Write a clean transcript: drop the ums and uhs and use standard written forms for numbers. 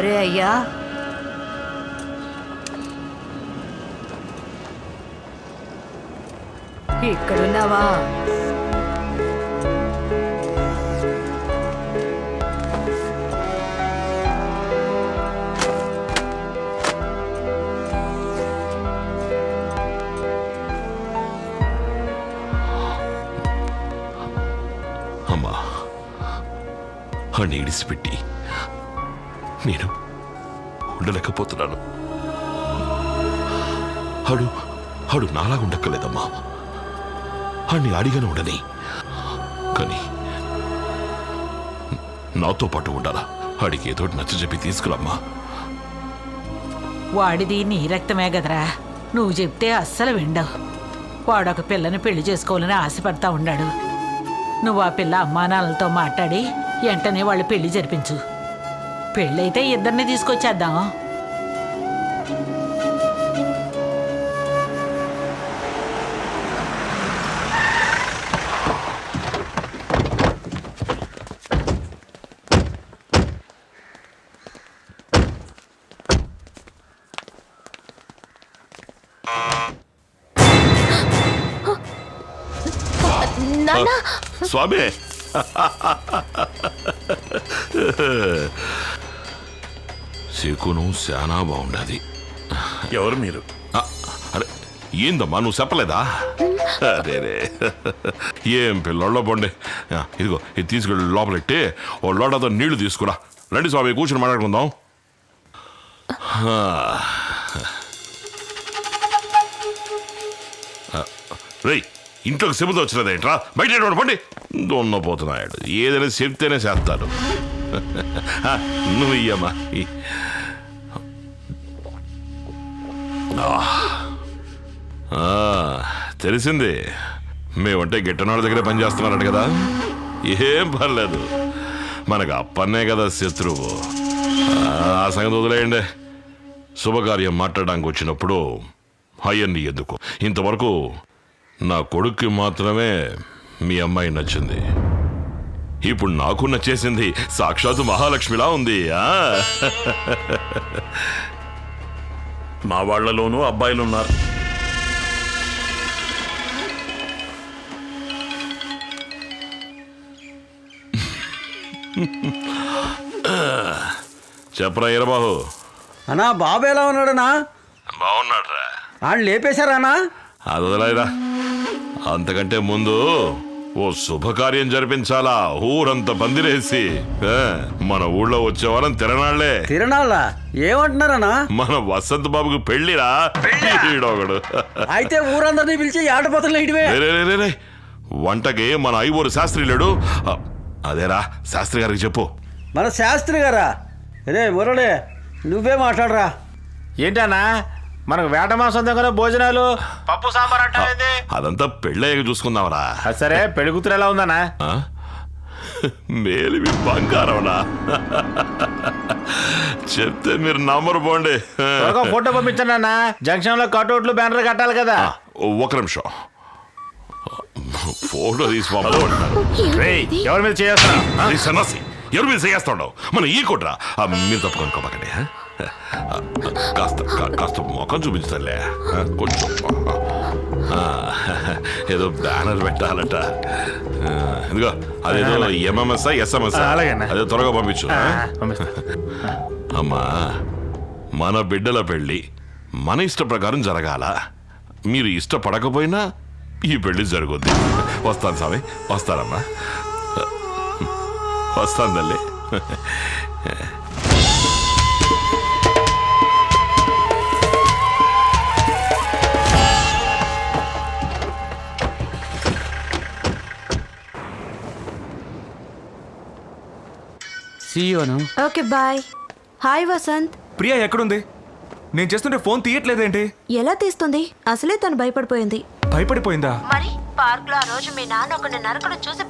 ఒరే అయ్యా, ఇక్కడున్నావా? అమ్మా, అని ఇడిసిపెట్టి నేను ఉండలేకపోతున్నాను. ఆడు నాలా ఉండక్కలేదమ్మా. ఆడిని అడిగానే ఉండని, కానీ నాతో పాటు ఉండాలా. ఆడికి ఏదో నచ్చ చెప్పి తీసుకురమ్మా. వాడిది నీ రక్తమే గదరా, నువ్వు చెప్తే అస్సలు విండవు. వాడొక పిల్లని పెళ్లి చేసుకోవాలని ఆశపడతా ఉన్నాడు. నువ్వు ఆ పిల్ల అమ్మానాన్నలతో మాట్లాడి వెంటనే వాళ్ళు పెళ్లి జరిపించు. పెళ్ళైతే ఇద్దరిని తీసుకొచ్చేద్దాం. స్వామి, శకునం శానా బాగుండది. ఎవరు మీరు? అరే ఏందమ్మా, నువ్వు చెప్పలేదా? అరే ఏం పిల్లల్లో బొండే. ఇదిగో ఇది తీసుకెళ్ళి లోపలెట్టి ఓ లోటతో నీళ్లు తీసుకురా. రండి స్వామి, కూర్చొని మాట్లాడుకుందాం. రేయ్, ఇంట్లోకి చెబుతూ వచ్చినదేంట్రా? బయట పండి దొన్నపోతున్నాడు. ఏదైనా చెప్తేనే చేస్తాడు. నువ్వు ఇయ్యమ్మా. తెలిసింది, మేమంటే గిట్టనాళ్ళ దగ్గర పనిచేస్తున్నారట కదా. ఏం పర్లేదు, మనకు అప్పన్నే కదా శత్రువు. ఆ సంగతి వదిలేయండి. శుభకార్యం మాట్లాడడానికి వచ్చినప్పుడు అయ్యన్ని ఎందుకు? ఇంతవరకు నా కొడుక్కి మాత్రమే మీ అమ్మాయి నచ్చింది. ఇప్పుడు నాకు నచ్చేసింది. సాక్షాత్తు మహాలక్ష్మిలా ఉంది. మా వాళ్లలోనూ అబ్బాయిలు ఉన్నారు. చెప్పరా ఈరబాబు. అన్నా, బాబు ఎలా ఉన్నాడనా? బాగున్నాడ్రా. వాళ్ళు లేపేశారానా? అది వదిలేరా. అంతకంటే ముందు ఓ శుభకార్యం జరిపించాలా. ఊరంతా పందిరేసి మన ఊళ్ళో వచ్చేవారం తిరణాళ్లే. తిరణాళ్ళ ఏమంటున్నారనా? మన వసంత్ బాబుకు పెళ్లిరా. ఈడొకడు. అయితే ఊరందరినీ పిలిచి ఆటపోతలు వంటకి మన ఐవోరు శాస్త్రి లేడు. అదేరా, శాస్త్రి గారికి చెప్పు. మన శాస్త్రి గారా? రే మురళి, నువ్వే మాట్లాడరా. ఏంటన్నా మనకు వేట మాసం దగ్గర భోజనాలు, పప్పు సాంబార్ అంటే అదంతా పెళ్ళయ్యాక చూసుకుందామరా. సరే, పెళ్లి కూతురు ఎలా ఉందన్నా? మేలివి బంగారమనా? చెప్తే మీరు నమ్మరు పోండి. ఫోటో పంపించండి అన్న. జంక్షన్ లో కట్అవుట్లు బ్యానర్ కట్టాలి కదా. ఒక నిమిషం, ఫోటో తీసి పంపమంటున్నారు. ఎవరి మీద చేస్తున్నా? సన్నాసి, ఎవరి మీద చేస్తాడు? మన ఈ కొట్రా. మీరు తప్పుకొని కొమ్మకండి. కాస్త మొఖం చూపించలే కొంచెం. ఏదో బ్యానర్ పెట్టాలట. ఇదిగో అదేదో ఎంఎంఎస్ ఎస్ఎంఎస్ అదే త్వరగా పంపించు. అమ్మా, మన బిడ్డల పెళ్ళి మన ఇష్ట ప్రకారం జరగాల. మీరు ఇష్టపడకపోయినా ఈ పెళ్లి జరుగుద్ది. వస్తాను స్వామి, వస్తానమ్మా, వస్తాను తల్లి. Okay bye. Hi Vasanth. Priya ఎక్కడుంది? నేను చేస్తుంటే ఫోన్ తీయట్లేదేంటి? ఎలా తీస్తుంది? అసలే తను భయపడిపోయింది. భయపడిపోయిందా? మరి పార్క్ లో ఆ రోజు మీ నాన్న ఒకరిని నరకడం చూసి